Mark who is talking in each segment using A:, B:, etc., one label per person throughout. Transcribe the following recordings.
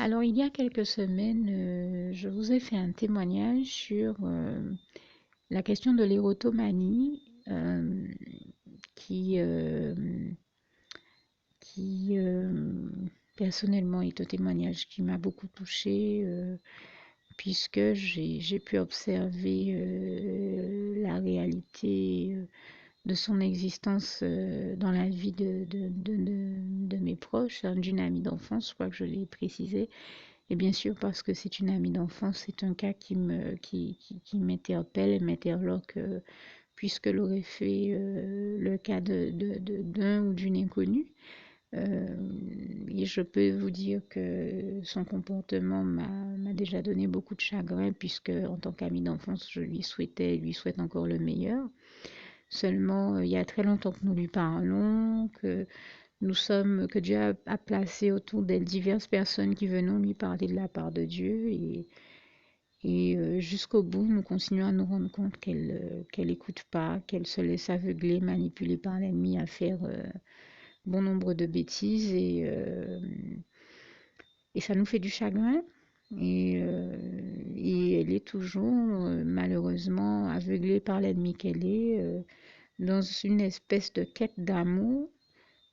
A: Alors, il y a quelques semaines, je vous ai fait un témoignage sur la question de l'érotomanie, qui, euh, qui personnellement est un témoignage qui m'a beaucoup touchée, puisque j'ai pu observer la réalité de son existence dans la vie de mes proches, hein, d'une amie d'enfance, je crois que je l'ai précisé. Et bien sûr, parce que c'est une amie d'enfance, c'est un cas qui m'interpelle et m'interloque, puisque l'aurait fait le cas d'un ou d'une inconnue. Euh, et je peux vous dire que son comportement m'a déjà donné beaucoup de chagrin, puisque en tant qu'amie d'enfance, je lui souhaitais et lui souhaite encore le meilleur. Seulement, il y a très longtemps que nous lui parlons, que Dieu a placé autour d'elle diverses personnes qui venaient lui parler de la part de Dieu, et jusqu'au bout, nous continuons à nous rendre compte qu'elle écoute pas, qu'elle se laisse aveugler, manipuler par l'ennemi à faire bon nombre de bêtises, et ça nous fait du chagrin. Et elle est toujours malheureusement aveuglée par l'ennemi qu'elle est, dans une espèce de quête d'amour,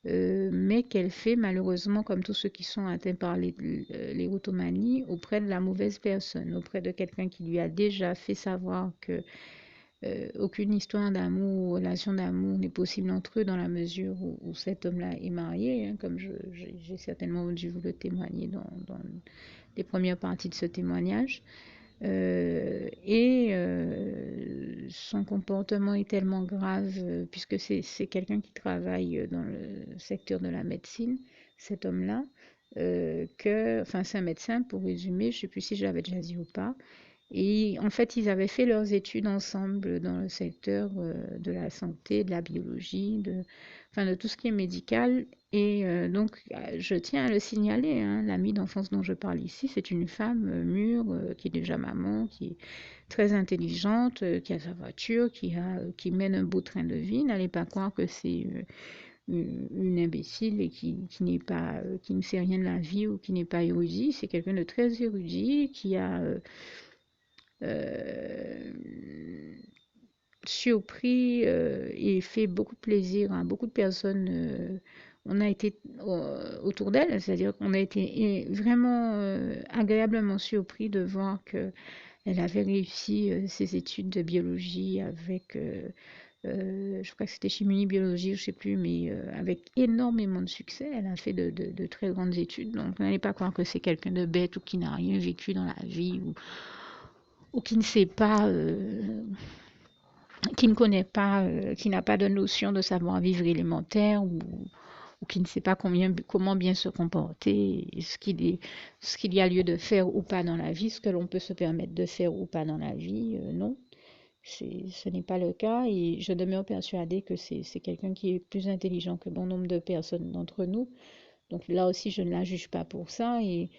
A: mais qu'elle fait malheureusement, comme tous ceux qui sont atteints par l'érotomanie, auprès de la mauvaise personne, auprès de quelqu'un qui lui a déjà fait savoir que aucune histoire d'amour ou relation d'amour n'est possible entre eux, dans la mesure où cet homme-là est marié, hein, comme j'ai certainement dû vous le témoigner dans les premières parties de ce témoignage. Son comportement est tellement grave, puisque c'est quelqu'un qui travaille dans le secteur de la médecine, cet homme-là, enfin c'est un médecin pour résumer, je ne sais plus si je l'avais déjà dit ou pas. Et en fait, ils avaient fait leurs études ensemble dans le secteur de la santé, de la biologie, enfin, de tout ce qui est médical. Donc, je tiens à le signaler, hein, l'amie d'enfance dont je parle ici, c'est une femme mûre, qui est déjà maman, qui est très intelligente, qui a sa voiture, qui mène un beau train de vie. N'allez pas croire que c'est une imbécile et qui ne sait rien de la vie ou qui n'est pas érudit. C'est quelqu'un de très érudit qui a euh, surpris et fait beaucoup de plaisir à beaucoup de personnes. On a été autour d'elle, c'est-à-dire qu'on a été vraiment agréablement surpris de voir que elle avait réussi ses études de biologie avec, je crois que c'était chimie, biologie, je ne sais plus, mais avec énormément de succès. Elle a fait de très grandes études. Donc, n'allez pas croire que c'est quelqu'un de bête ou qui n'a rien vécu dans la vie ou qui ne sait pas, qui ne connaît pas, qui n'a pas de notion de savoir-vivre élémentaire, ou qui ne sait pas comment bien se comporter, ce qu'il y a lieu de faire ou pas dans la vie, ce que l'on peut se permettre de faire ou pas dans la vie. Non, ce n'est pas le cas, et je demeure persuadée que c'est quelqu'un qui est plus intelligent que bon nombre de personnes d'entre nous. Donc là aussi, je ne la juge pas pour ça, et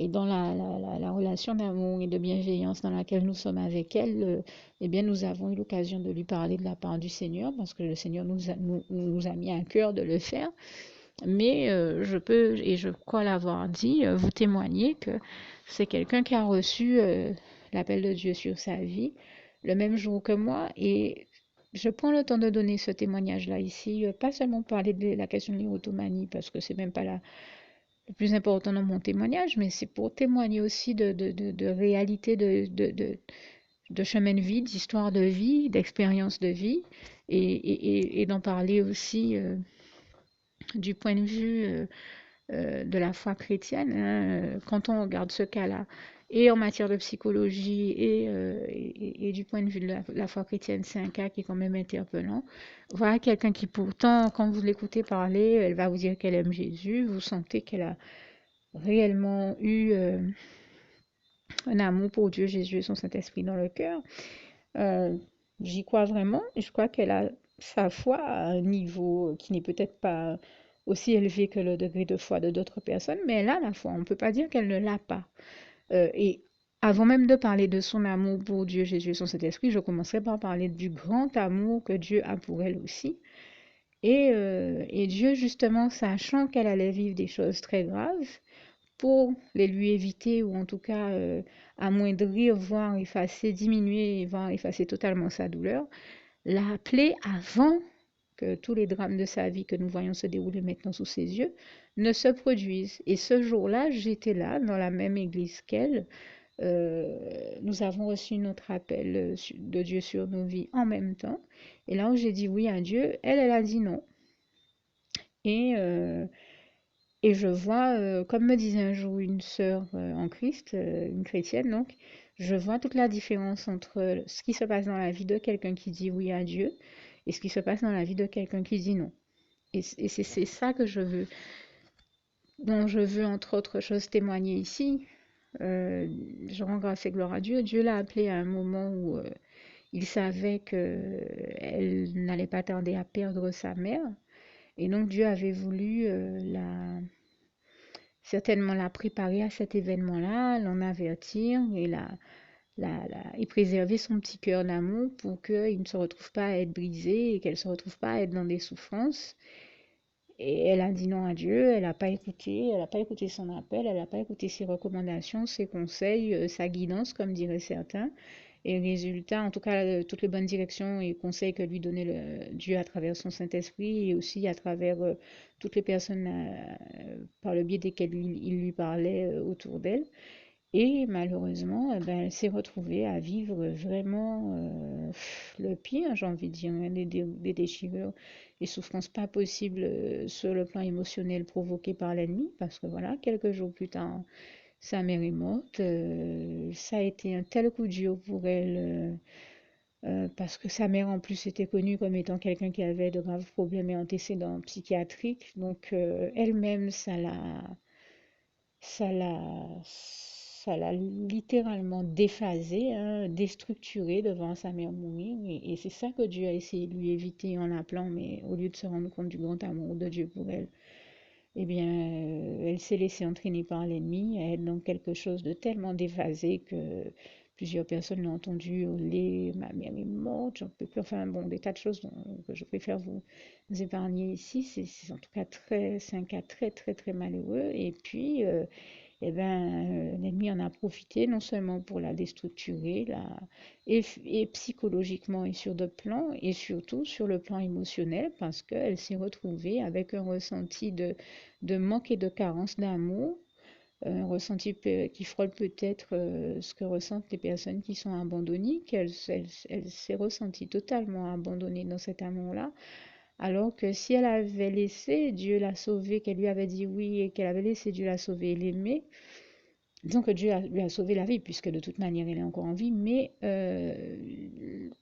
A: dans la relation d'amour et de bienveillance dans laquelle nous sommes avec elle, eh bien, nous avons eu l'occasion de lui parler de la part du Seigneur, parce que le Seigneur nous a mis à cœur de le faire. Mais je peux, et je crois l'avoir dit, vous témoigner que c'est quelqu'un qui a reçu l'appel de Dieu sur sa vie le même jour que moi. Et je prends le temps de donner ce témoignage-là ici, pas seulement parler de la question de l'érotomanie, parce que c'est même pas le plus important dans mon témoignage, mais c'est pour témoigner aussi de réalité, de chemin de vie, d'histoire de vie, d'expérience de vie, et d'en parler aussi du point de vue de la foi chrétienne, hein. Quand on regarde ce cas-là, et en matière de psychologie et du point de vue de la foi chrétienne, c'est un cas qui est quand même interpellant. Voilà quelqu'un qui pourtant, quand vous l'écoutez parler, elle va vous dire qu'elle aime Jésus, vous sentez qu'elle a réellement eu un amour pour Dieu, Jésus et son Saint-Esprit dans le cœur. Euh, J'y crois vraiment, et je crois qu'elle a sa foi à un niveau qui n'est peut-être pas aussi élevé que le degré de foi de d'autres personnes, mais elle a la foi. On ne peut pas dire qu'elle ne l'a pas. Et avant même de parler de son amour pour Dieu, Jésus et son Saint-Esprit, je commencerai par parler du grand amour que Dieu a pour elle aussi. Et Dieu, justement, sachant qu'elle allait vivre des choses très graves, pour les lui éviter ou en tout cas amoindrir, voire effacer, diminuer, voire effacer totalement sa douleur, l'a appelé avant que tous les drames de sa vie que nous voyons se dérouler maintenant sous ses yeux ne se produisent. Et ce jour-là, j'étais là, dans la même église qu'elle. Nous avons reçu notre appel de Dieu sur nos vies en même temps. Et là où j'ai dit oui à Dieu, elle a dit non. Et, euh, et je vois, comme me disait un jour une sœur en Christ, une chrétienne donc, je vois toute la différence entre ce qui se passe dans la vie de quelqu'un qui dit oui à Dieu et ce qui se passe dans la vie de quelqu'un qui dit non. Et c'est ça que je veux, dont je veux entre autres choses témoigner ici. Je rends grâce et gloire à Dieu. Dieu l'a appelé à un moment où il savait qu'elle n'allait pas tarder à perdre sa mère. Et donc Dieu avait voulu certainement la préparer à cet événement-là, l'en avertir et préserver son petit cœur d'amour pour qu'il ne se retrouve pas à être brisé et qu'elle ne se retrouve pas à être dans des souffrances. Et elle a dit non à Dieu, elle n'a pas écouté son appel, elle n'a pas écouté ses recommandations, ses conseils, sa guidance, comme diraient certains. Et résultat, en tout cas, toutes les bonnes directions et conseils que lui donnait Dieu à travers son Saint-Esprit et aussi à travers toutes les personnes par le biais desquelles il lui parlait autour d'elle. Et malheureusement, ben, elle s'est retrouvée à vivre vraiment le pire, j'ai envie de dire, hein, des déchirures, des souffrances pas possibles sur le plan émotionnel provoquées par l'ennemi, parce que voilà, quelques jours plus tard, sa mère est morte. Ça a été un tel coup dur pour elle, parce que sa mère en plus était connue comme étant quelqu'un qui avait de graves problèmes et antécédents psychiatriques, donc elle-même, ça l'a, ça l'a littéralement déphasé, hein, déstructuré devant sa mère mourir. Et c'est ça que Dieu a essayé de lui éviter en l'appelant, mais au lieu de se rendre compte du grand amour de Dieu pour elle, eh bien, elle s'est laissée entraîner par l'ennemi à être dans quelque chose de tellement déphasé que plusieurs personnes l'ont entendu hurler, ma mère est morte, j'en peux plus. Enfin bon, des tas de choses que je préfère vous épargner ici. C'est en tout cas c'est un cas très très très malheureux. Et puis, eh ben, l'ennemi en a profité non seulement pour la déstructurer, et psychologiquement et sur d'autres plans, et surtout sur le plan émotionnel, parce qu'elle s'est retrouvée avec un ressenti de manque et de carence d'amour, un ressenti qui frôle peut-être ce que ressentent les personnes qui sont abandonnées, elle s'est ressentie totalement abandonnée dans cet amour-là, alors que si elle avait laissé Dieu la sauver, qu'elle lui avait dit oui et qu'elle avait laissé Dieu la sauver et l'aimer, disons que lui a sauvé la vie, puisque de toute manière elle est encore en vie, mais elle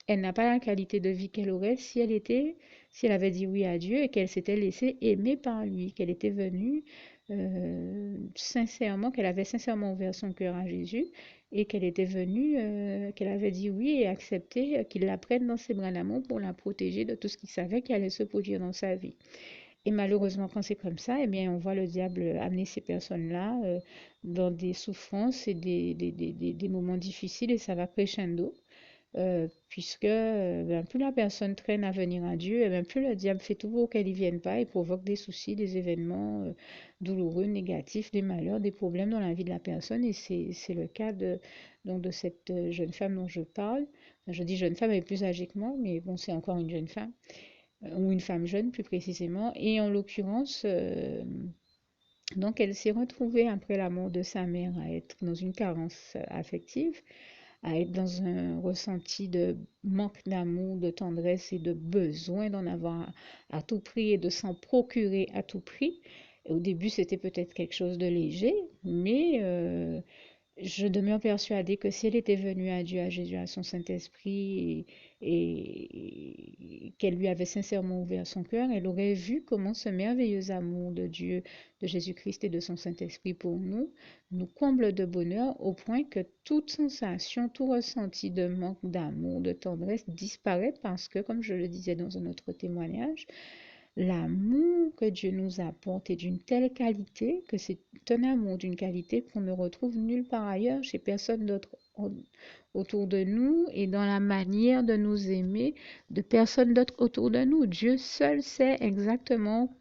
A: n'a pas la qualité de vie qu'elle aurait si elle avait dit oui à Dieu et qu'elle s'était laissée aimer par lui, qu'elle était venue sincèrement, qu'elle avait sincèrement ouvert son cœur à Jésus et qu'elle était venue, qu'elle avait dit oui et accepté qu'il la prenne dans ses bras d'amour pour la protéger de tout ce qu'il savait qui allait se produire dans sa vie. Et malheureusement, quand c'est comme ça, eh bien, on voit le diable amener ces personnes-là dans des souffrances et des moments difficiles et ça va crescendo. Puisque ben, plus la personne traîne à venir à Dieu, et ben, plus le diable fait tout pour qu'elle n'y vienne pas et provoque des soucis, des événements douloureux, négatifs, des malheurs, des problèmes dans la vie de la personne. Et c'est le cas donc de cette jeune femme dont je parle. Je dis jeune femme, elle est plus âgée que moi, mais bon, c'est encore une jeune femme, ou une femme jeune plus précisément. Et en l'occurrence, donc elle s'est retrouvée après la mort de sa mère à être dans une carence affective, à être dans un ressenti de manque d'amour, de tendresse et de besoin d'en avoir à tout prix et de s'en procurer à tout prix. Et au début, c'était peut-être quelque chose de léger, mais je demeure persuadée que si elle était venue à Dieu, à Jésus, à son Saint-Esprit, et qu'elle lui avait sincèrement ouvert son cœur, elle aurait vu comment ce merveilleux amour de Dieu, de Jésus-Christ et de son Saint-Esprit pour nous comble de bonheur au point que toute sensation, tout ressenti de manque d'amour, de tendresse disparaît parce que, comme je le disais dans un autre témoignage, l'amour que Dieu nous apporte est d'une telle qualité que c'est un amour d'une qualité qu'on ne retrouve nulle part ailleurs, chez personne d'autre autour de nous et dans la manière de nous aimer de personne d'autre autour de nous. Dieu seul sait exactement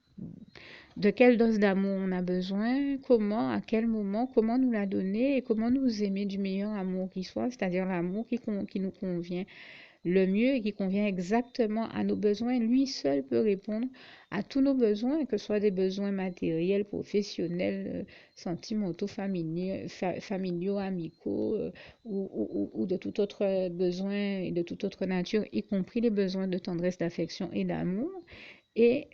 A: de quelle dose d'amour on a besoin, comment, à quel moment, comment nous la donner et comment nous aimer du meilleur amour qui soit, c'est-à-dire l'amour qui nous convient le mieux et qui convient exactement à nos besoins. Lui seul peut répondre à tous nos besoins, que ce soit des besoins matériels, professionnels, sentimentaux, familiaux, amicaux ou de tout autre besoin et de toute autre nature, y compris les besoins de tendresse, d'affection et d'amour. Et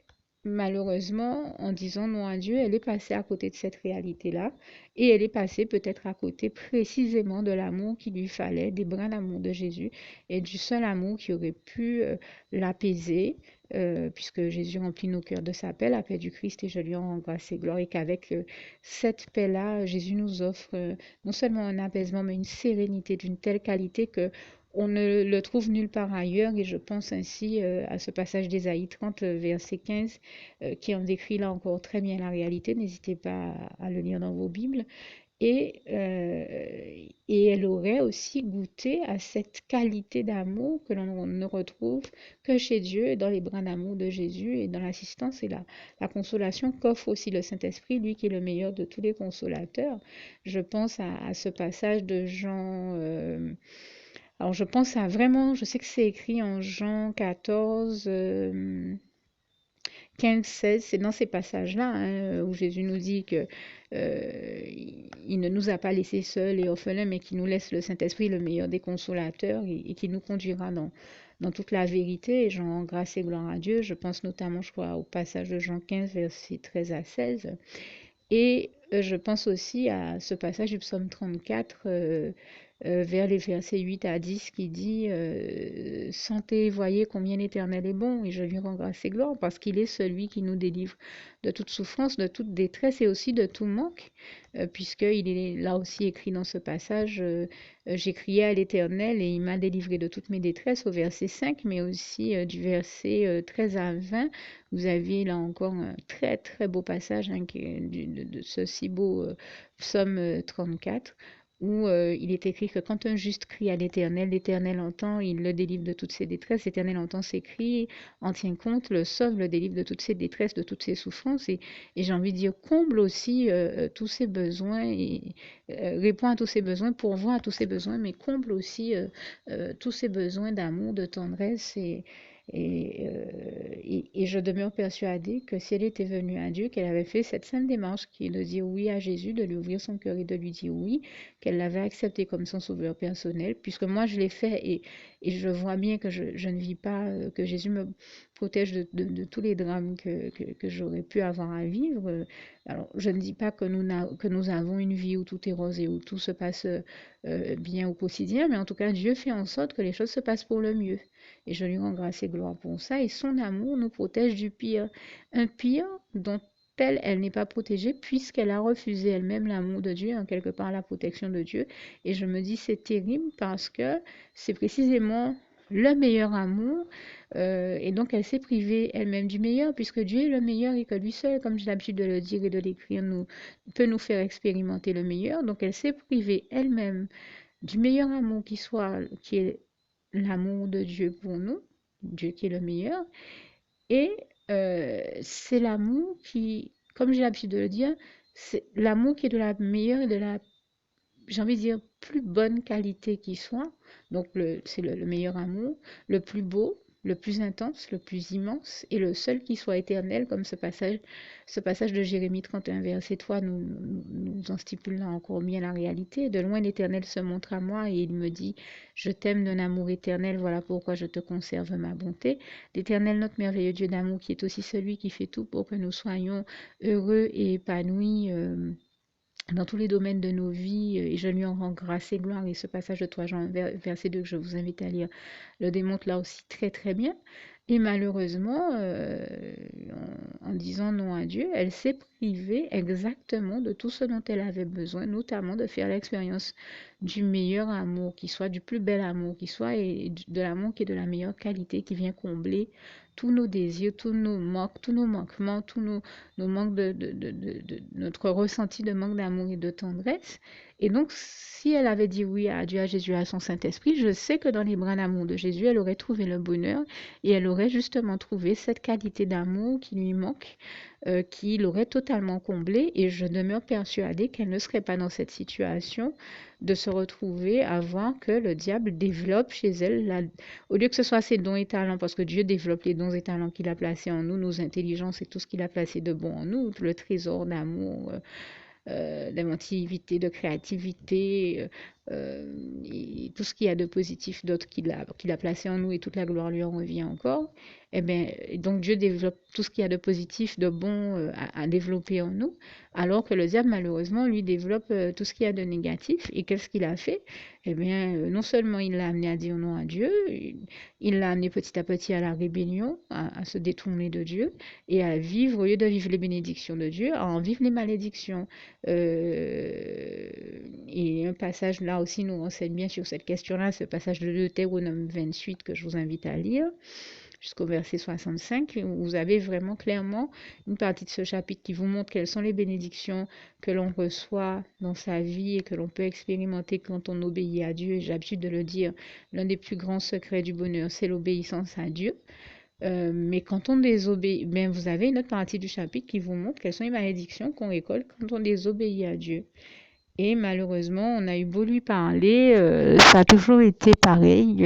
A: malheureusement, en disant non à Dieu, elle est passée à côté de cette réalité-là et elle est passée peut-être à côté précisément de l'amour qu'il lui fallait, des brins d'amour de Jésus et du seul amour qui aurait pu l'apaiser, puisque Jésus remplit nos cœurs de sa paix, la paix du Christ, et je lui en rends grâce et gloire, et qu'avec cette paix-là, Jésus nous offre non seulement un apaisement, mais une sérénité d'une telle qualité que on ne le trouve nulle part ailleurs, et je pense ainsi à ce passage d'Ésaïe 30, verset 15, qui en décrit là encore très bien la réalité. N'hésitez pas à le lire dans vos Bibles. Et elle aurait aussi goûté à cette qualité d'amour que l'on ne retrouve que chez Dieu, dans les bras d'amour de Jésus et dans l'assistance et la consolation qu'offre aussi le Saint-Esprit, lui qui est le meilleur de tous les consolateurs. Je pense à ce passage de Jean. Alors je pense à vraiment, je sais que c'est écrit en Jean 14, 15, 16, c'est dans ces passages-là où Jésus nous dit que il ne nous a pas laissés seuls et orphelins, mais qu'il nous laisse le Saint-Esprit, le meilleur des consolateurs, et qui nous conduira dans toute la vérité. Et j'en rends grâce et gloire à Dieu. Je pense notamment, je crois, au passage de Jean 15, versets 13 à 16. Et je pense aussi à ce passage du psaume 34, vers les versets 8 à 10, qui dit Sentez, voyez combien l'Éternel est bon, et je lui rends grâce et gloire, parce qu'il est celui qui nous délivre de toute souffrance, de toute détresse et aussi de tout manque, puisqu'il est là aussi écrit dans ce passage J'ai crié à l'Éternel et il m'a délivré de toutes mes détresses, au verset 5, mais aussi du verset 13 à 20. Vous aviez là encore un très très beau passage de ce si beau psaume 34, où il est écrit que quand un juste crie à l'Éternel, l'Éternel entend, il le délivre de toutes ses détresses, l'Éternel entend ses cris, en tient compte, le sauve, le délivre de toutes ses détresses, de toutes ses souffrances, et j'ai envie de dire, comble aussi tous ses besoins, et répond à tous ses besoins, pourvoit à tous ses besoins, mais comble aussi tous ses besoins d'amour, de tendresse, et je demeure persuadée que si elle était venue à Dieu, qu'elle avait fait cette sainte démarche qui est de dire oui à Jésus, de lui ouvrir son cœur et de lui dire oui, qu'elle l'avait accepté comme son sauveur personnel, puisque moi je l'ai fait et je vois bien que je ne vis pas, que Jésus me protège de tous les drames que j'aurais pu avoir à vivre. Alors je ne dis pas que nous avons une vie où tout est rose et où tout se passe bien au quotidien, mais en tout cas Dieu fait en sorte que les choses se passent pour le mieux. Et je lui rends grâce et gloire pour ça. Et son amour nous protège du pire. Un pire dont elle n'est pas protégée puisqu'elle a refusé elle-même l'amour de Dieu, en quelque part la protection de Dieu. Et je me dis c'est terrible parce que c'est précisément le meilleur amour. Et donc elle s'est privée elle-même du meilleur puisque Dieu est le meilleur et que lui seul, comme j'ai l'habitude de le dire et de l'écrire, peut nous faire expérimenter le meilleur. Donc elle s'est privée elle-même du meilleur amour qui est l'amour de Dieu pour nous, Dieu qui est le meilleur. Et c'est l'amour qui, comme j'ai l'habitude de le dire, c'est l'amour qui est de la meilleure et de la, j'ai envie de dire, plus bonne qualité qui soit. Donc c'est le meilleur amour, le plus beau, le plus intense, le plus immense et le seul qui soit éternel, comme ce passage de Jérémie 31, verset 3 nous en stipule là encore bien la réalité. De loin, l'Éternel se montre à moi et il me dit, je t'aime d'un amour éternel, voilà pourquoi je te conserve ma bonté. L'Éternel, notre merveilleux Dieu d'amour, qui est aussi celui qui fait tout pour que nous soyons heureux et épanouis. Dans tous les domaines de nos vies, et je lui en rends grâce et gloire. Et ce passage de 3 Jean, verset 2, que je vous invite à lire, le démontre là aussi très très bien. Et malheureusement, en disant non à Dieu, elle s'est privée exactement de tout ce dont elle avait besoin, notamment de faire l'expérience du meilleur amour qui soit, du plus bel amour qui soit, et de l'amour qui est de la meilleure qualité, qui vient combler tous nos désirs, tous nos manquements, nos manques notre ressenti de manque d'amour et de tendresse. Et donc, si elle avait dit oui à Dieu, à Jésus, à son Saint-Esprit, je sais que dans les bras d'amour de Jésus, elle aurait trouvé le bonheur et elle aurait justement trouvé cette qualité d'amour qui lui manque, qui l'aurait totalement comblée. Et je demeure persuadée qu'elle ne serait pas dans cette situation de se retrouver à voir que le diable développe chez elle, au lieu que ce soit ses dons et talents, parce que Dieu développe les dons et talents qu'il a placés en nous, nos intelligences et tout ce qu'il a placé de bon en nous, le trésor d'amour, d'inventivité, de créativité, et tout ce qu'il y a de positif d'autre qu'il a placé en nous et toute la gloire lui en revient encore. Et bien, donc Dieu développe tout ce qu'il y a de positif, de bon à développer en nous, alors que le diable, malheureusement, lui développe tout ce qu'il y a de négatif. Et qu'est-ce qu'il a fait? Eh bien, non seulement il l'a amené à dire non à Dieu, il l'a amené petit à petit à la rébellion, à se détourner de Dieu et à vivre, au lieu de vivre les bénédictions de Dieu, à en vivre les malédictions. Et un passage là aussi nous renseigne bien sur cette question-là, ce passage de Deutéronome 28 que je vous invite à lire jusqu'au verset 65, où vous avez vraiment clairement une partie de ce chapitre qui vous montre quelles sont les bénédictions que l'on reçoit dans sa vie et que l'on peut expérimenter quand on obéit à Dieu. Et j'ai l'habitude de le dire, l'un des plus grands secrets du bonheur, c'est l'obéissance à Dieu. Mais quand on désobéit, ben vous avez une autre partie du chapitre qui vous montre quelles sont les malédictions qu'on récolte quand on désobéit à Dieu. Et malheureusement, on a eu beau lui parler, ça a toujours été pareil.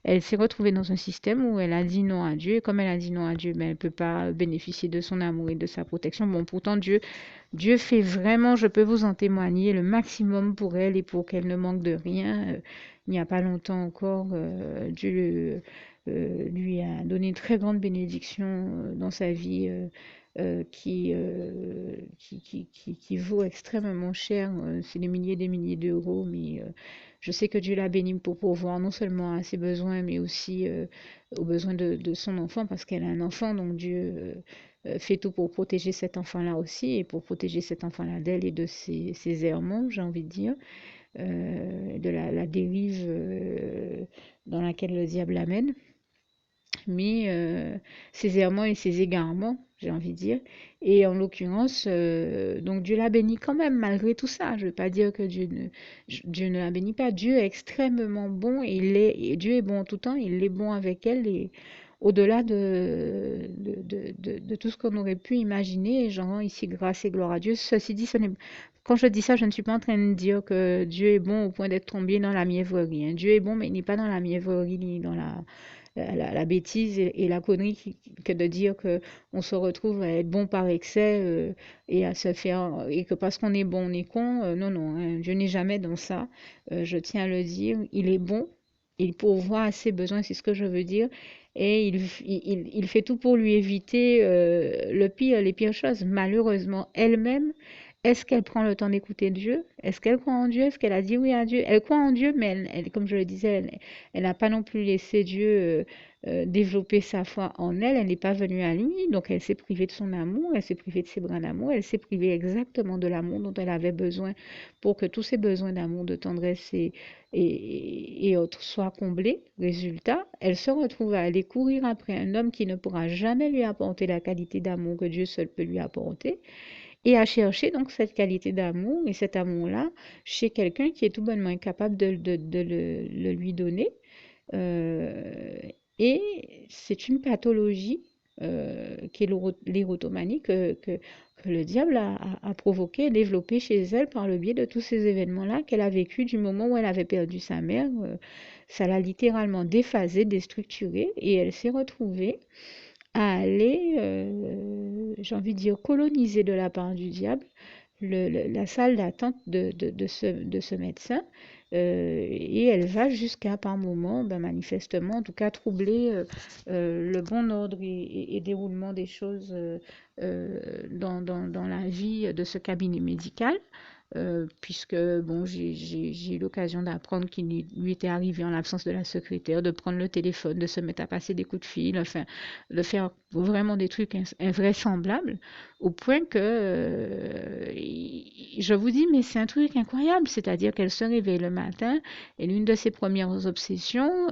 A: Elle s'est retrouvée dans un système où elle a dit non à Dieu. Et comme elle a dit non à Dieu, ben, elle ne peut pas bénéficier de son amour et de sa protection. Bon, pourtant, Dieu fait vraiment, je peux vous en témoigner, le maximum pour elle et pour qu'elle ne manque de rien. Il n'y a pas longtemps encore, Dieu lui a donné une très grande bénédiction dans sa vie. Qui vaut extrêmement cher. C'est des milliers d'euros, mais je sais que Dieu l'a bénie pour pourvoir non seulement à ses besoins, mais aussi aux besoins de son enfant, parce qu'elle a un enfant, donc Dieu fait tout pour protéger cet enfant-là aussi, et pour protéger cet enfant-là d'elle et de ses errements, j'ai envie de dire, de la dérive dans laquelle le diable l'amène. Mais ses errements et ses égarements, j'ai envie de dire. Et en l'occurrence, donc Dieu l'a béni quand même, malgré tout ça. Je ne veux pas dire que Dieu ne la bénit pas. Dieu est extrêmement bon et Dieu est bon en tout temps. Il est bon avec elle et au-delà de tout ce qu'on aurait pu imaginer. Et j'en rends ici grâce et gloire à Dieu. Ceci dit, quand je dis ça, je ne suis pas en train de dire que Dieu est bon au point d'être tombé dans la mièvrerie, hein. Dieu est bon, mais il n'est pas dans la mièvrerie ni dans la bêtise et la connerie que de dire que on se retrouve à être bon par excès et à se faire et que parce qu'on est bon on est con. Non, non, hein, Dieu n'est jamais dans ça. Je tiens à le dire, il est bon, il pourvoit à ses besoins, c'est ce que je veux dire. Et il fait tout pour lui éviter les pires choses. Malheureusement, elle-même, est-ce qu'elle prend le temps d'écouter Dieu? Est-ce qu'elle croit en Dieu? Est-ce qu'elle a dit oui à Dieu? Elle croit en Dieu, mais comme je le disais, elle n'a pas non plus laissé Dieu développer sa foi en elle. Elle n'est pas venue à lui, donc elle s'est privée de son amour, elle s'est privée de ses bras d'amour, elle s'est privée exactement de l'amour dont elle avait besoin pour que tous ses besoins d'amour, de tendresse et autres soient comblés. Résultat, elle se retrouve à aller courir après un homme qui ne pourra jamais lui apporter la qualité d'amour que Dieu seul peut lui apporter et à chercher donc cette qualité d'amour et cet amour-là chez quelqu'un qui est tout bonnement incapable de le lui donner. Euh, et c'est une pathologie qui est l'érotomanie que le diable a provoqué et développé chez elle par le biais de tous ces événements-là qu'elle a vécu du moment où elle avait perdu sa mère. Ça l'a littéralement déphasée, déstructurée et elle s'est retrouvée à aller, j'ai envie de dire, coloniser de la part du diable la salle d'attente de ce médecin. Et elle va jusqu'à, par moment, ben, manifestement, en tout cas, troubler le bon ordre et déroulement des choses dans la vie de ce cabinet médical. Puisque bon, j'ai eu l'occasion d'apprendre qu'il lui était arrivé en l'absence de la secrétaire de prendre le téléphone, de se mettre à passer des coups de fil, enfin, de faire vraiment des trucs invraisemblables, au point que je vous dis, mais c'est un truc incroyable, c'est-à-dire qu'elle se réveille le matin et l'une de ses premières obsessions,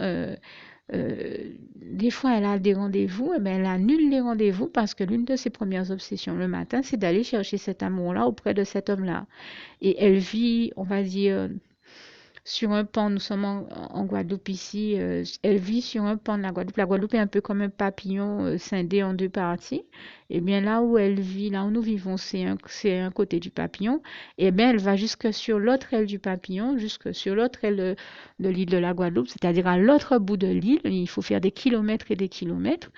A: Des fois, elle a des rendez-vous, et ben, elle annule les rendez-vous parce que l'une de ses premières obsessions le matin, c'est d'aller chercher cet amour-là auprès de cet homme-là. Et elle vit, on va dire, sur un pan, nous sommes en Guadeloupe ici, elle vit sur un pan de la Guadeloupe. La Guadeloupe est un peu comme un papillon scindé en deux parties. Et bien là où elle vit, là où nous vivons, c'est un côté du papillon. Et bien elle va jusque sur l'autre aile du papillon, jusque sur l'autre aile de l'île de la Guadeloupe, c'est-à-dire à l'autre bout de l'île. Il faut faire des kilomètres et des kilomètres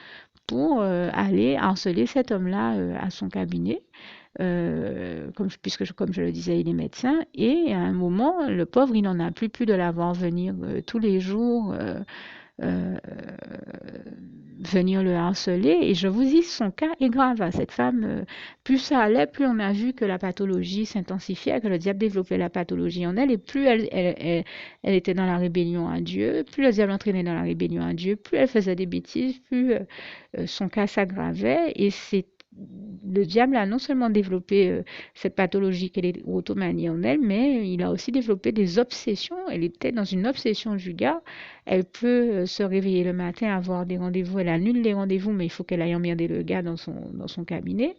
A: pour aller harceler cet homme-là à son cabinet. Puisque comme je le disais, il est médecin, et à un moment, le pauvre, il n'en a plus de la voir venir tous les jours, euh, venir le harceler. Et je vous dis, son cas est grave. Hein. Cette femme, plus ça allait, plus on a vu que la pathologie s'intensifiait, que le diable développait la pathologie en elle, et plus elle était dans la rébellion à Dieu, plus le diable l'entraînait dans la rébellion à Dieu, plus elle faisait des bêtises, plus son cas s'aggravait, et c'est le diable a non seulement développé cette pathologie qu'elle est autonomanie en elle, mais il a aussi développé des obsessions. Elle était dans une obsession du gars. Elle peut se réveiller le matin, avoir des rendez-vous. Elle annule les rendez-vous, mais il faut qu'elle aille emmerder le gars dans son cabinet.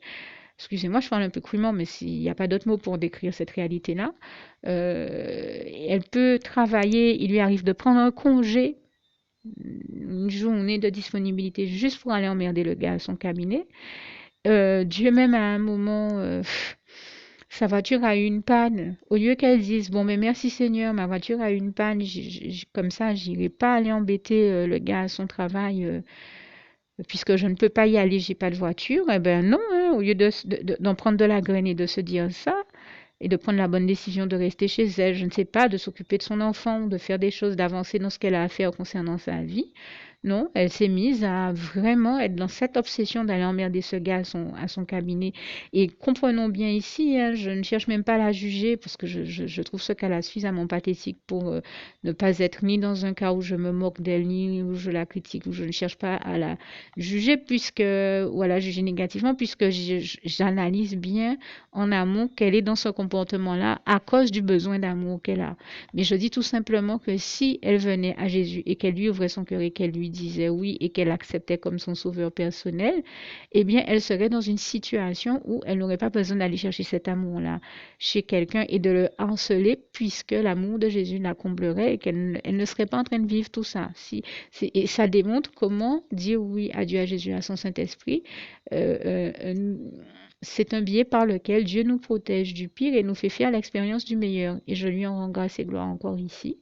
A: Excusez-moi, je parle un peu crûment, mais il n'y a pas d'autre mot pour décrire cette réalité-là. Elle peut travailler, il lui arrive de prendre un congé, une journée de disponibilité juste pour aller emmerder le gars à son cabinet. Dieu même à un moment, sa voiture a eu une panne. Au lieu qu'elle dise, bon, mais merci Seigneur, ma voiture a eu une panne, comme ça, j'irai pas aller embêter le gars à son travail, puisque je ne peux pas y aller, j'ai pas de voiture. Eh ben non, hein, au lieu d'en prendre de la graine et de se dire ça, et de prendre la bonne décision de rester chez elle, je ne sais pas, de s'occuper de son enfant, de faire des choses, d'avancer dans ce qu'elle a à faire concernant sa vie. Non, elle s'est mise à vraiment être dans cette obsession d'aller emmerder ce gars à son cabinet. Et comprenons bien ici, hein, je ne cherche même pas à la juger parce que je trouve ce cas-là suffisamment pathétique pour ne pas être ni dans un cas où je me moque d'elle, ni où je la critique, où je ne cherche pas à la juger ou à la juger négativement, puisque j'analyse bien en amont qu'elle est dans ce comportement-là à cause du besoin d'amour qu'elle a. Mais je dis tout simplement que si elle venait à Jésus et qu'elle lui ouvrait son cœur et qu'elle lui disait oui et qu'elle acceptait comme son sauveur personnel, eh bien, elle serait dans une situation où elle n'aurait pas besoin d'aller chercher cet amour-là chez quelqu'un et de le harceler puisque l'amour de Jésus la comblerait et qu'elle ne serait pas en train de vivre tout ça. Et ça démontre comment dire oui à Dieu, à Jésus, à son Saint-Esprit. Euh, euh, c'est un biais par lequel Dieu nous protège du pire et nous fait faire l'expérience du meilleur. Et je lui en rends grâce et gloire encore ici.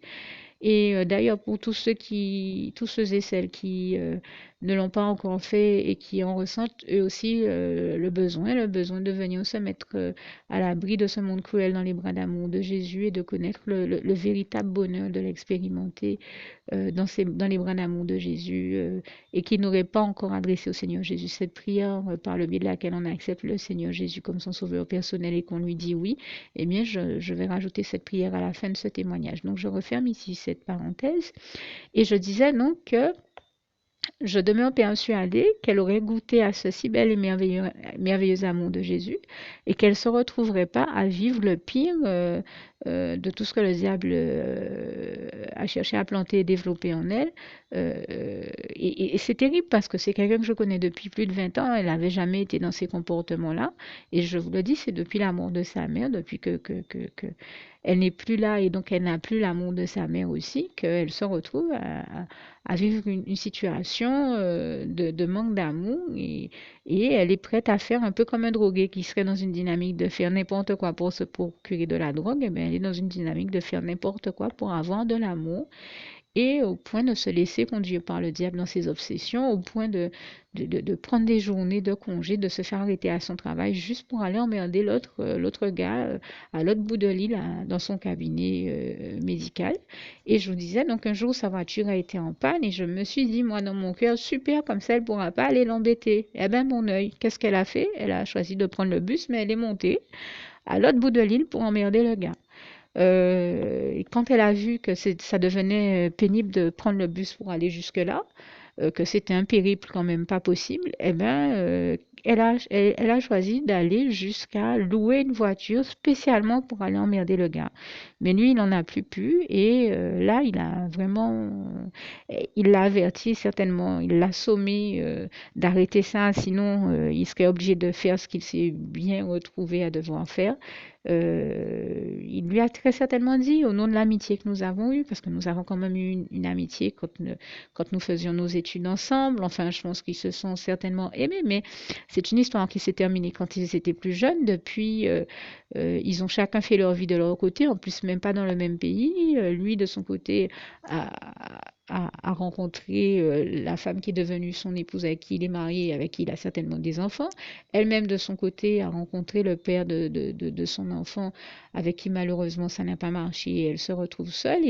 A: Et d'ailleurs, pour tous ceux et celles qui ne l'ont pas encore fait et qui en ressentent eux aussi le besoin de venir se mettre à l'abri de ce monde cruel dans les bras d'amour de Jésus et de connaître le véritable bonheur de l'expérimenter dans les bras d'amour de Jésus et qui n'auraient pas encore adressé au Seigneur Jésus cette prière par le biais de laquelle on accepte le Seigneur Jésus comme son sauveur personnel et qu'on lui dit oui, eh bien, je vais rajouter cette prière à la fin de ce témoignage. Donc, je referme ici cette parenthèse et je disais donc que je demeure persuadée qu'elle aurait goûté à ce si bel et merveilleux amour de Jésus et qu'elle ne se retrouverait pas à vivre le pire de tout ce que le diable a cherché à planter et développer en elle. Et c'est terrible parce que c'est quelqu'un que je connais depuis plus de 20 ans. Elle n'avait jamais été dans ces comportements-là. Et je vous le dis, c'est depuis l'amour de sa mère, depuis que elle n'est plus là et donc elle n'a plus l'amour de sa mère aussi, qu'elle se retrouve à vivre une situation de manque d'amour et elle est prête à faire un peu comme un drogué qui serait dans une dynamique de faire n'importe quoi pour se procurer de la drogue, et bien elle est dans une dynamique de faire n'importe quoi pour avoir de l'amour et au point de se laisser conduire par le diable dans ses obsessions, au point de prendre des journées de congé, de se faire arrêter à son travail juste pour aller emmerder l'autre gars à l'autre bout de l'île dans son cabinet médical. Et je vous disais, donc un jour sa voiture a été en panne et je me suis dit, moi dans mon cœur, super, comme ça elle ne pourra pas aller l'embêter. Eh bien mon œil, qu'est-ce qu'elle a fait? Elle a choisi de prendre le bus, mais elle est montée à l'autre bout de l'île pour emmerder le gars. Et quand elle a vu que ça devenait pénible de prendre le bus pour aller jusque-là, que c'était un périple quand même pas possible, eh ben, elle a choisi d'aller jusqu'à louer une voiture spécialement pour aller emmerder le gars. Mais lui, il n'en a plus pu et là, il a vraiment, il l'a averti certainement, il l'a sommé d'arrêter ça, sinon il serait obligé de faire ce qu'il s'est bien retrouvé à devoir faire. Il lui a très certainement dit au nom de l'amitié que nous avons eue, parce que nous avons quand même eu une amitié quand nous faisions nos études ensemble. Enfin, je pense qu'ils se sont certainement aimés, mais c'est une histoire qui s'est terminée quand ils étaient plus jeunes. Depuis, ils ont chacun fait leur vie de leur côté, en plus même pas dans le même pays. Lui, de son côté, a rencontré la femme qui est devenue son épouse, avec qui il est marié et avec qui il a certainement des enfants. Elle-même, de son côté, a rencontré le père de son enfant, avec qui malheureusement ça n'a pas marché et elle se retrouve seule.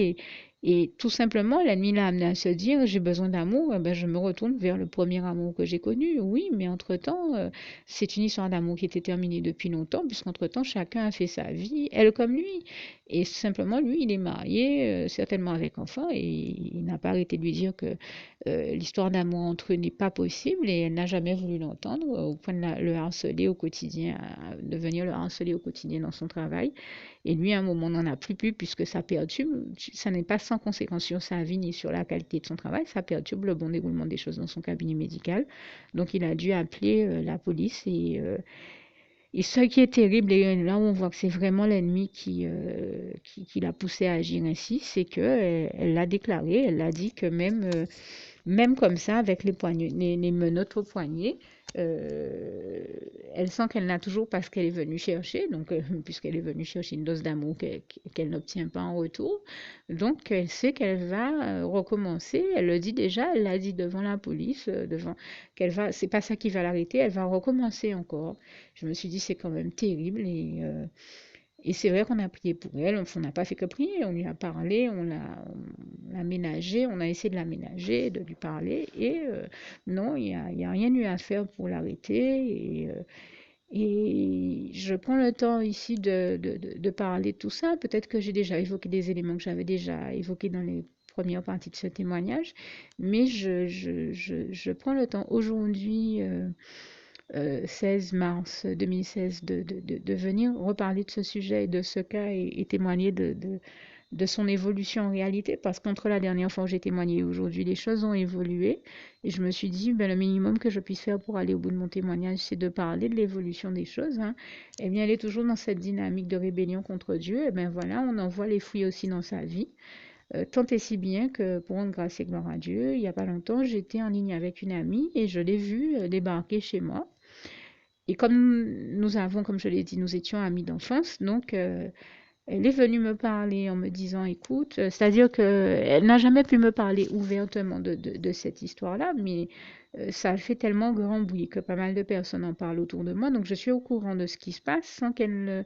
A: Et tout simplement, l'ennemi l'a amené à se dire, j'ai besoin d'amour, eh ben, je me retourne vers le premier amour que j'ai connu. Oui, mais entre-temps, c'est une histoire d'amour qui était terminée depuis longtemps, puisqu'entre-temps, chacun a fait sa vie, elle comme lui. Et simplement, lui, il est marié, certainement avec enfant, et il n'a pas arrêté de lui dire que l'histoire d'amour entre eux n'est pas possible, et elle n'a jamais voulu l'entendre, au point de le harceler au quotidien, de venir le harceler au quotidien dans son travail. Et lui, à un moment, n'en a plus pu, puisque ça perturbe, ça n'est pas sans conséquence sur sa vie ni sur la qualité de son travail, ça perturbe le bon déroulement des choses dans son cabinet médical. Donc, il a dû appeler la police et ce qui est terrible, et là où on voit que c'est vraiment l'ennemi qui l'a poussé à agir ainsi, c'est que elle l'a déclaré, elle a dit que même comme ça, avec les menottes au poignet, euh, elle sent qu'elle n'a toujours pas ce qu'elle est venue chercher, donc puisqu'elle est venue chercher une dose d'amour qu'elle n'obtient pas en retour, donc elle sait qu'elle va recommencer. Elle le dit déjà, elle l'a dit devant la police, c'est pas ça qui va l'arrêter, elle va recommencer encore. Je me suis dit c'est quand même terrible et c'est vrai qu'on a prié pour elle, on n'a pas fait que prier, on lui a parlé, on l'a ménagé, on a essayé de la ménager, de lui parler, et non, il y a rien eu à faire pour l'arrêter. Et je prends le temps ici de parler de tout ça. Peut-être que j'ai déjà évoqué des éléments que j'avais déjà évoqués dans les premières parties de ce témoignage, mais je prends le temps aujourd'hui. 16 mars 2016 de venir reparler de ce sujet et de ce cas et témoigner de son évolution en réalité, parce qu'entre la dernière fois où j'ai témoigné et aujourd'hui, les choses ont évolué. Et je me suis dit, ben, le minimum que je puisse faire pour aller au bout de mon témoignage, c'est de parler de l'évolution des choses. Hein. Eh bien, elle est toujours dans cette dynamique de rébellion contre Dieu. Et bien voilà, on en voit les fruits aussi dans sa vie. Tant et si bien que, pour rendre grâce et gloire à Dieu, il n'y a pas longtemps, j'étais en ligne avec une amie et je l'ai vue débarquer chez moi. Et comme nous avons, comme je l'ai dit, nous étions amis d'enfance, donc elle est venue me parler en me disant, écoute, c'est-à-dire qu'elle n'a jamais pu me parler ouvertement de cette histoire-là, mais ça fait tellement grand bruit que pas mal de personnes en parlent autour de moi, donc je suis au courant de ce qui se passe sans qu'elle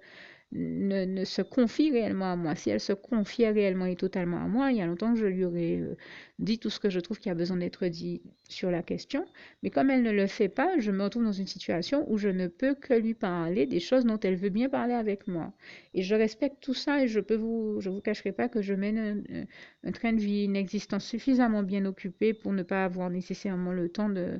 A: ne se confie réellement à moi. Si elle se confiait réellement et totalement à moi, il y a longtemps que je lui aurais dit tout ce que je trouve qu'il y a besoin d'être dit sur la question. Mais comme elle ne le fait pas, je me retrouve dans une situation où je ne peux que lui parler des choses dont elle veut bien parler avec moi. Et je respecte tout ça et je vous cacherai pas que je mène un train de vie, une existence suffisamment bien occupée pour ne pas avoir nécessairement le temps de,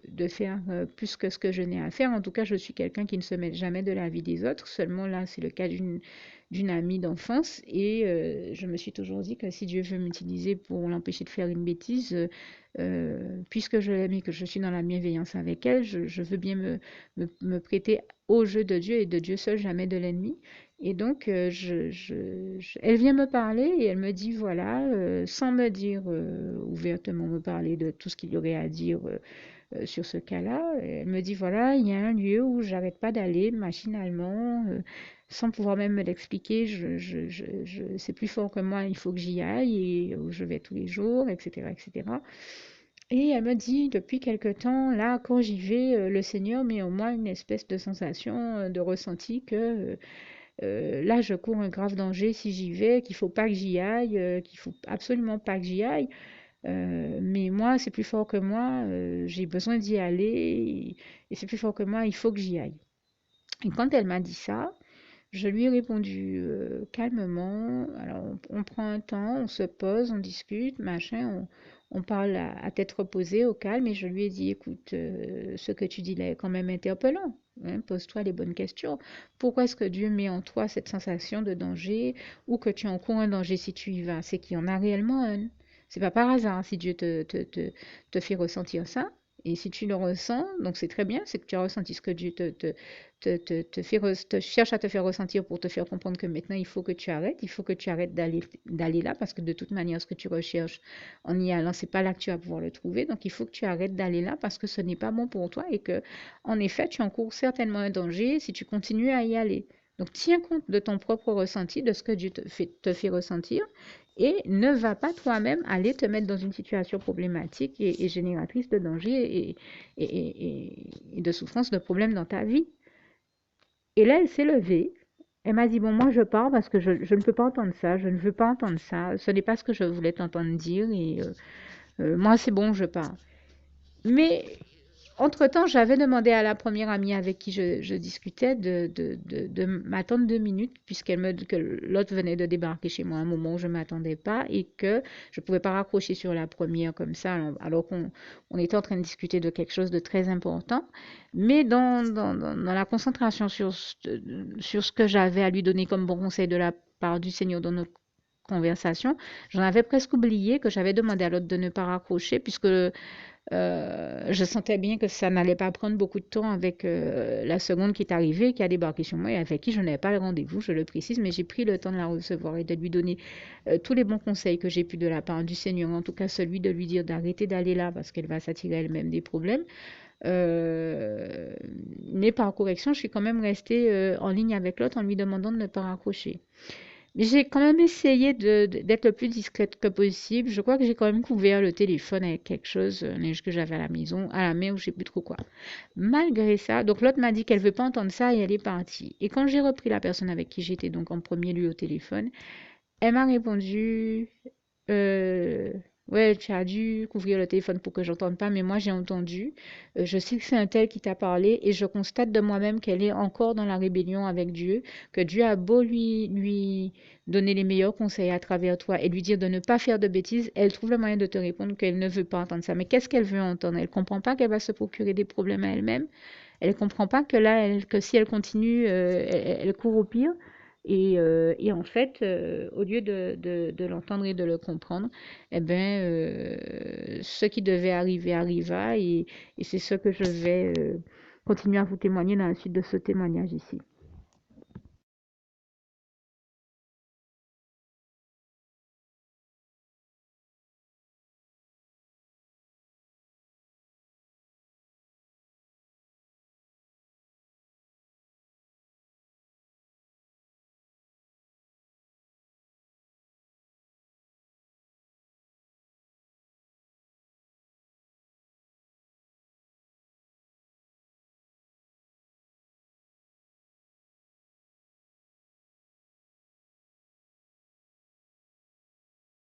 A: de faire plus que ce que je n'ai à faire. En tout cas, je suis quelqu'un qui ne se met jamais de la vie des autres. Seulement là, c'est le cas d'une amie d'enfance. Et je me suis toujours dit que si Dieu veut m'utiliser pour l'empêcher de faire une bêtise, puisque je l'aime et que je suis dans la bienveillance avec elle, je veux bien me prêter au jeu de Dieu et de Dieu seul, jamais de l'ennemi. Et donc, elle vient me parler et elle me dit, voilà, sans me dire ouvertement, me parler de tout ce qu'il y aurait à dire sur ce cas-là, elle me dit, voilà, il y a un lieu où j'arrête pas d'aller machinalement, sans pouvoir même me l'expliquer, c'est plus fort que moi, il faut que j'y aille et où je vais tous les jours, etc., etc. Et elle me dit, depuis quelque temps, là, quand j'y vais, le Seigneur met en moi une espèce de sensation, de ressenti que là, je cours un grave danger si j'y vais, qu'il faut pas que j'y aille, qu'il faut absolument pas que j'y aille. Mais moi, c'est plus fort que moi, j'ai besoin d'y aller et c'est plus fort que moi, il faut que j'y aille. Et quand elle m'a dit ça, Je lui ai répondu calmement. Alors, on prend un temps, on se pose, on discute, machin, on parle à tête reposée, au calme, et je lui ai dit, écoute, ce que tu dis là est quand même interpellant. Hein, pose-toi les bonnes questions. Pourquoi est-ce que Dieu met en toi cette sensation de danger ou que tu encours un danger si tu y vas? C'est qu'il y en a réellement un. C'est pas par hasard si Dieu te fait ressentir ça. Et si tu le ressens, donc c'est très bien, c'est que tu as ressenti ce que Dieu te cherche à te faire ressentir pour te faire comprendre que maintenant il faut que tu arrêtes, il faut que tu arrêtes d'aller là parce que de toute manière ce que tu recherches en y allant, c'est pas là que tu vas pouvoir le trouver. Donc il faut que tu arrêtes d'aller là parce que ce n'est pas bon pour toi et que en effet tu encours certainement un danger si tu continues à y aller. Donc tiens compte de ton propre ressenti, de ce que Dieu te fait ressentir et ne va pas toi-même aller te mettre dans une situation problématique et génératrice de danger et de souffrance, de problèmes dans ta vie. Et là, elle s'est levée. Elle m'a dit, bon, moi, je pars parce que je ne peux pas entendre ça, je ne veux pas entendre ça, ce n'est pas ce que je voulais t'entendre dire, et moi, c'est bon, je pars. Mais entre-temps, j'avais demandé à la première amie avec qui je discutais de m'attendre 2 minutes, que l'autre venait de débarquer chez moi à un moment où je ne m'attendais pas et que je ne pouvais pas raccrocher sur la première comme ça, alors qu'on était en train de discuter de quelque chose de très important. Mais dans la concentration sur ce que j'avais à lui donner comme bon conseil de la part du Seigneur dans notre conversation, j'en avais presque oublié que j'avais demandé à l'autre de ne pas raccrocher puisque je sentais bien que ça n'allait pas prendre beaucoup de temps avec la seconde qui est arrivée, qui a débarqué sur moi et avec qui je n'avais pas le rendez-vous, je le précise, mais j'ai pris le temps de la recevoir et de lui donner tous les bons conseils que j'ai pu de la part du Seigneur, en tout cas celui de lui dire d'arrêter d'aller là parce qu'elle va s'attirer elle-même des problèmes. Euh, mais par correction, je suis quand même restée en ligne avec l'autre en lui demandant de ne pas raccrocher. Mais j'ai quand même essayé d'être le plus discrète que possible. Je crois que j'ai quand même couvert le téléphone avec quelque chose, un linge que j'avais à la maison, à la main ou je sais plus trop quoi. Malgré ça, donc l'autre m'a dit qu'elle veut pas entendre ça et elle est partie. Et quand j'ai repris la personne avec qui j'étais donc en premier lieu au téléphone, elle m'a répondu, euh, ouais, tu as dû couvrir le téléphone pour que j'entende pas, mais moi j'ai entendu. Je sais que c'est un tel qui t'a parlé et je constate de moi-même qu'elle est encore dans la rébellion avec Dieu, que Dieu a beau lui donner les meilleurs conseils à travers toi et lui dire de ne pas faire de bêtises, elle trouve le moyen de te répondre qu'elle ne veut pas entendre ça. Mais qu'est-ce qu'elle veut entendre? Elle comprend pas qu'elle va se procurer des problèmes à elle-même. Elle comprend pas que là, que si elle continue, elle court au pire. Et en fait, au lieu de l'entendre et de le comprendre, eh ben, ce qui devait arriver arriva et c'est ce que je vais continuer à vous témoigner dans la suite de ce témoignage ici.